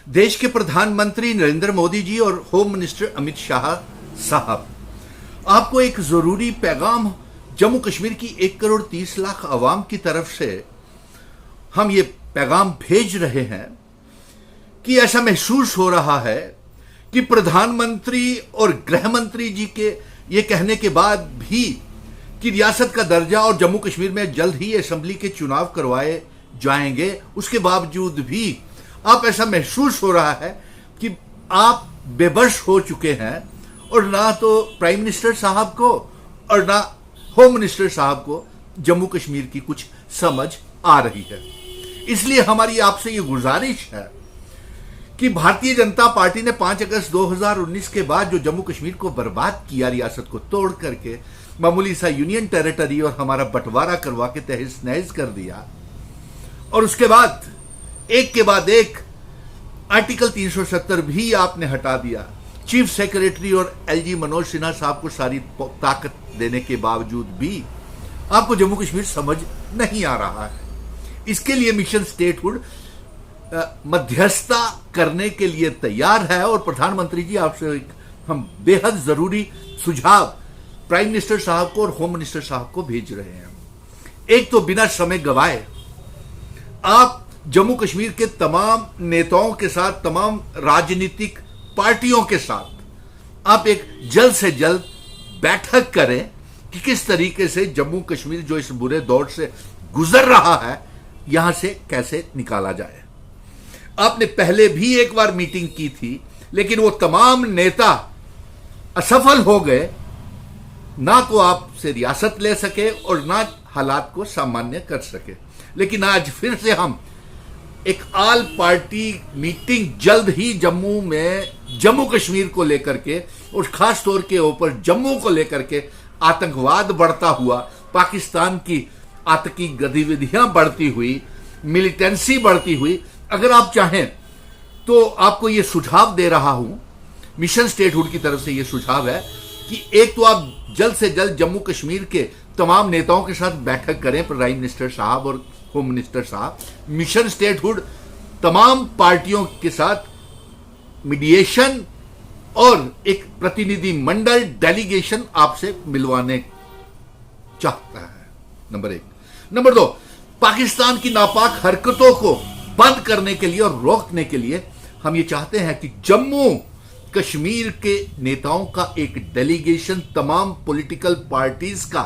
देश के प्रधानमंत्री नरेंद्र मोदी जी और होम मिनिस्टर अमित शाह साहब, आपको एक जरूरी पैगाम जम्मू कश्मीर की 1,30,00,000 आवाम की तरफ से हम ये पैगाम भेज रहे हैं कि ऐसा महसूस हो रहा है कि प्रधानमंत्री और गृह मंत्री जी के ये कहने के बाद भी कि रियासत का दर्जा और जम्मू कश्मीर में जल्द ही असेंबली के चुनाव करवाए जाएंगे, उसके बावजूद भी आप ऐसा महसूस हो रहा है कि आप बेबस हो चुके हैं और ना तो प्राइम मिनिस्टर साहब को और ना होम मिनिस्टर साहब को जम्मू कश्मीर की कुछ समझ आ रही है। इसलिए हमारी आपसे ये गुजारिश है कि भारतीय जनता पार्टी ने 5 अगस्त 2019 के बाद जो जम्मू कश्मीर को बर्बाद किया, रियासत को तोड़ करके मामूली सा यूनियन टेरिटरी और हमारा बंटवारा करवा के तहस नहस कर दिया, और उसके बाद एक के बाद एक आर्टिकल 370 भी आपने हटा दिया। चीफ सेक्रेटरी और एलजी मनोज सिन्हा साहब को सारी ताकत देने के बावजूद भी आपको जम्मू कश्मीर समझ नहीं आ रहा है। इसके लिए मिशन स्टेटहुड मध्यस्थता करने के लिए तैयार है और प्रधानमंत्री जी आपसे हम बेहद जरूरी सुझाव प्राइम मिनिस्टर साहब को और होम मिनिस्टर साहब को भेज रहे हैं। एक तो बिना समय गवाए आप जम्मू कश्मीर के तमाम नेताओं के साथ, तमाम राजनीतिक पार्टियों के साथ आप एक जल्द से जल्द बैठक करें कि किस तरीके से जम्मू कश्मीर जो इस बुरे दौर से गुजर रहा है, यहां से कैसे निकाला जाए। आपने पहले भी एक बार मीटिंग की थी, लेकिन वो तमाम नेता असफल हो गए, ना तो आपसे रियासत ले सके और ना हालात को सामान्य कर सके। लेकिन आज फिर से हम एक ऑल पार्टी मीटिंग जल्द ही जम्मू में जम्मू कश्मीर को लेकर के और खास तौर के ऊपर जम्मू को लेकर के आतंकवाद बढ़ता हुआ, पाकिस्तान की आतंकी गतिविधियां बढ़ती हुई, मिलिटेंसी बढ़ती हुई, अगर आप चाहें तो आपको यह सुझाव दे रहा हूं, मिशन स्टेटहुड की तरफ से यह सुझाव है कि एक तो आप जल्द से जल्द जम्मू कश्मीर के तमाम नेताओं के साथ बैठक करें, प्राइम मिनिस्टर साहब और होम मिनिस्टर साहब। मिशन स्टेटहुड तमाम पार्टियों के साथ मीडिएशन और एक प्रतिनिधि मंडल डेलीगेशन आपसे मिलवाने चाहता है, नंबर 1। नंबर 2, पाकिस्तान की नापाक हरकतों को बंद करने के लिए और रोकने के लिए हम ये चाहते हैं कि जम्मू कश्मीर के नेताओं का एक डेलीगेशन तमाम पॉलिटिकल पार्टीज का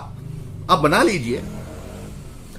आप बना लीजिए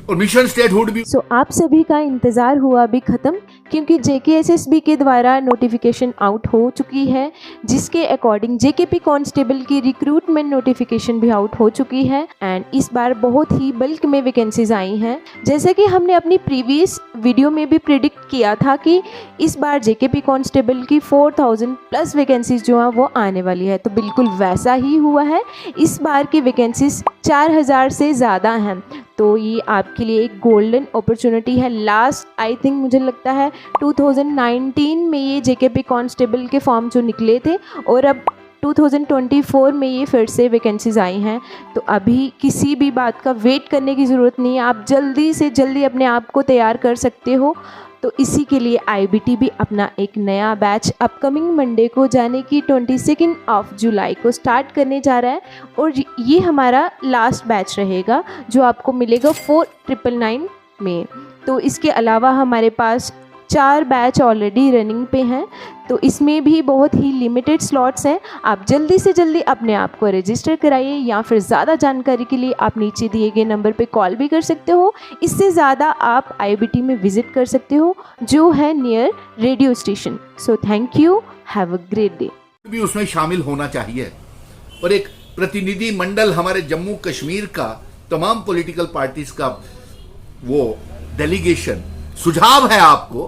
और मिशन स्टेटहुड भी। आप सभी का इंतज़ार हुआ अभी ख़त्म, क्योंकि JKSSB के द्वारा नोटिफिकेशन आउट हो चुकी है, जिसके अकॉर्डिंग JKP कांस्टेबल की रिक्रूटमेंट नोटिफिकेशन भी आउट हो चुकी है। एंड इस बार बहुत ही बल्क में वैकेंसीज आई हैं, जैसे कि हमने अपनी प्रीवियस वीडियो में भी प्रिडिक्ट किया था कि इस बार JKP कांस्टेबल की 4000 प्लस वैकेंसीज जो हैं वो आने वाली है। तो बिल्कुल वैसा ही हुआ है, इस बार की वैकेंसीज 4000 से ज़्यादा हैं। तो ये आपके लिए एक गोल्डन अपॉर्चुनिटी है। लास्ट आई थिंक मुझे लगता है 2019 में ये JKP कांस्टेबल के फॉर्म जो निकले थे, और अब 2024 में ये फिर से वैकेंसीज आई हैं। तो अभी किसी भी बात का वेट करने की ज़रूरत नहीं है, आप जल्दी से जल्दी अपने आप को तैयार कर सकते हो। तो इसी के लिए IBT भी अपना एक नया बैच अपकमिंग मंडे को जाने की 22 जुलाई को स्टार्ट करने जा रहा है, और ये हमारा लास्ट बैच रहेगा जो आपको मिलेगा 4999 में। तो इसके अलावा हमारे पास 4 बैच ऑलरेडी रनिंग पे हैं, तो इसमें भी बहुत ही लिमिटेड स्लॉट्स हैं। आप जल्दी से जल्दी अपने आप को रजिस्टर कराइए, या फिर ज़्यादा जानकारी के लिए आप नीचे दिए गए नंबर पे कॉल भी कर सकते हो। इससे ज़्यादा आप IBT में विज़िट कर सकते हो, जो है near radio station. So thank you, have a great day. भी उसमें शामिल होना चाहिए, और एक प्रतिनिधि मंडल हमारे जम्मू कश्मीर का तमाम पॉलिटिकल पार्टीज का वो डेलीगेशन, सुझाव है आपको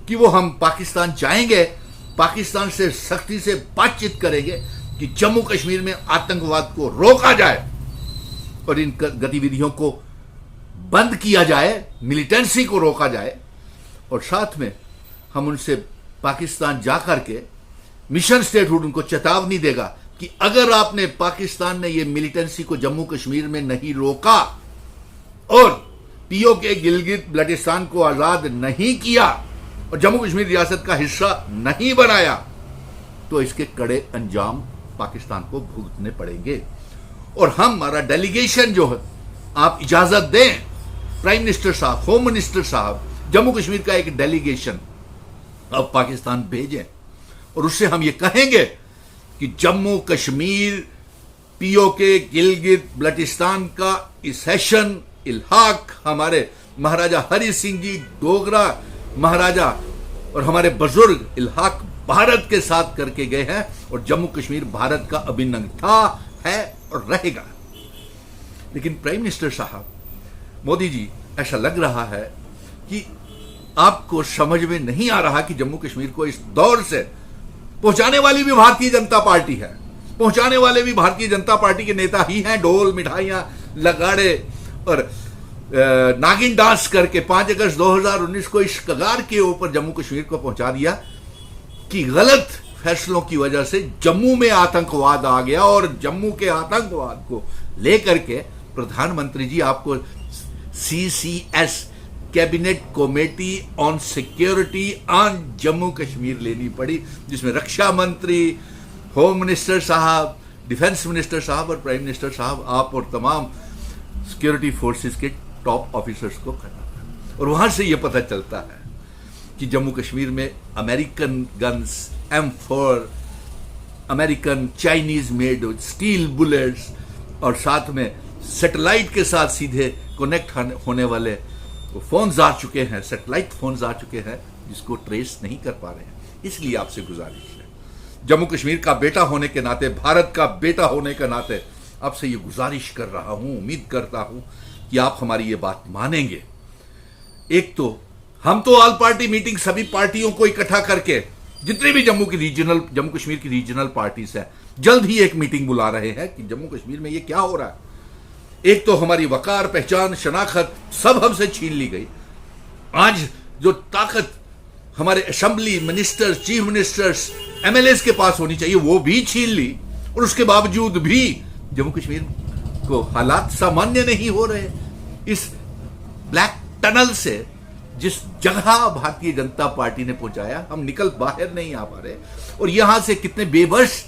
कि वो हम पाकिस्तान जाएंगे, पाकिस्तान से सख्ती से बातचीत करेंगे कि जम्मू कश्मीर में आतंकवाद को रोका जाए और इन गतिविधियों को बंद किया जाए, मिलिटेंसी को रोका जाए। और साथ में हम उनसे पाकिस्तान जाकर के मिशन स्टेटहुड उनको चेतावनी देगा कि अगर आपने पाकिस्तान ने ये मिलिटेंसी को जम्मू कश्मीर में नहीं रोका और POK गिलगित बल्टिस्तान को आजाद नहीं किया, और जम्मू कश्मीर रियासत का हिस्सा नहीं बनाया तो इसके कड़े अंजाम पाकिस्तान को भुगतने पड़ेंगे। और हमारा डेलीगेशन जो है, आप इजाजत दें प्राइम मिनिस्टर साहब, होम मिनिस्टर साहब, जम्मू कश्मीर का एक डेलीगेशन अब पाकिस्तान भेजें और उससे हम ये कहेंगे कि जम्मू कश्मीर पीओके गिलगित बल्टिस्तान का सेशन इल्हाक हमारे महाराजा हरि सिंह जी डोगरा महाराजा और हमारे बुजुर्ग इल्हाक भारत के साथ करके गए हैं और जम्मू कश्मीर भारत का अभिन्न अंग था, है और रहेगा। लेकिन प्राइम मिनिस्टर साहब मोदी जी, ऐसा लग रहा है कि आपको समझ में नहीं आ रहा कि जम्मू कश्मीर को इस दौर से पहुंचाने वाली भी भारतीय जनता पार्टी है, पहुंचाने वाले भी भारतीय जनता पार्टी के नेता ही हैं। ढोल मिठाइयां लगाड़े और नागिन डांस करके 5 अगस्त 2019 को इस कगार के ऊपर जम्मू कश्मीर को पहुंचा दिया कि गलत फैसलों की वजह से जम्मू में आतंकवाद आ गया और जम्मू के आतंकवाद को लेकर के प्रधानमंत्री जी आपको CCS cabinet committee on security on Jammu Kashmir लेनी पड़ी, जिसमें रक्षा मंत्री, होम मिनिस्टर साहब, डिफेंस मिनिस्टर साहब और प्राइम मिनिस्टर साहब, आप और तमाम सिक्योरिटी फोर्सेस के टॉप ऑफिसर्स को करना था। और वहां से यह पता चलता है कि जम्मू कश्मीर में American guns, M4, American Chinese made steel bullets और साथ में सैटेलाइट के साथ सीधे कनेक्ट होने वाले फोन्स आ चुके हैं, सैटेलाइट फोन्स आ चुके हैं जिसको ट्रेस नहीं कर पा रहे हैं। इसलिए आपसे गुजारिश है, जम्मू कश्मीर का बेटा होने के नाते, भारत का बेटा होने के नाते आपसे ये गुजारिश कर रहा हूं, उम्मीद करता हूं कि आप हमारी ये बात मानेंगे। एक तो हम तो ऑल पार्टी मीटिंग सभी पार्टियों को इकट्ठा करके, जितने भी जम्मू कश्मीर की रीजनल पार्टीज है, जल्द ही एक मीटिंग बुला रहे हैं कि जम्मू कश्मीर में ये क्या हो रहा है। एक तो हमारी वकार, पहचान, शनाखत सब हमसे छीन ली गई। आज जो ताकत हमारे assembly ministers, chief ministers, MLAs के पास होनी चाहिए वो भी छीन ली और उसके बावजूद भी जम्मू कश्मीर को हालात सामान्य नहीं हो रहे। इस ब्लैक टनल से जिस जगह भारतीय जनता पार्टी ने पहुंचाया, हम निकल बाहर नहीं आ पा रहे। और यहां से कितने बेबस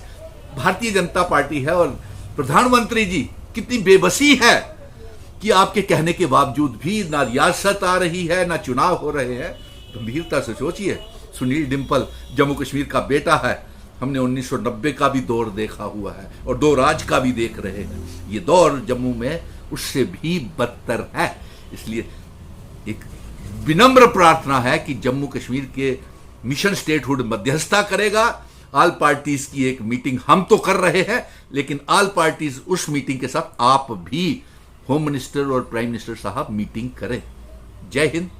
भारतीय जनता पार्टी है और प्रधानमंत्री जी कितनी बेबसी है कि आपके कहने के बावजूद भी ना रियासत आ रही है, ना चुनाव हो रहे हैं। गंभीरता से सोचिए, सुनील डिंपल जम्मू कश्मीर का बेटा है। हमने 1990 का भी दौर देखा हुआ है और 2 राज का भी देख रहे हैं। ये दौर जम्मू में उससे भी बदतर है। इसलिए एक विनम्र प्रार्थना है कि जम्मू कश्मीर के मिशन स्टेटहुड मध्यस्थता करेगा। ऑल पार्टीज की एक मीटिंग हम तो कर रहे हैं, लेकिन ऑल पार्टीज उस मीटिंग के साथ आप भी होम मिनिस्टर और प्राइम मिनिस्टर साहब मीटिंग करें। जय हिंद।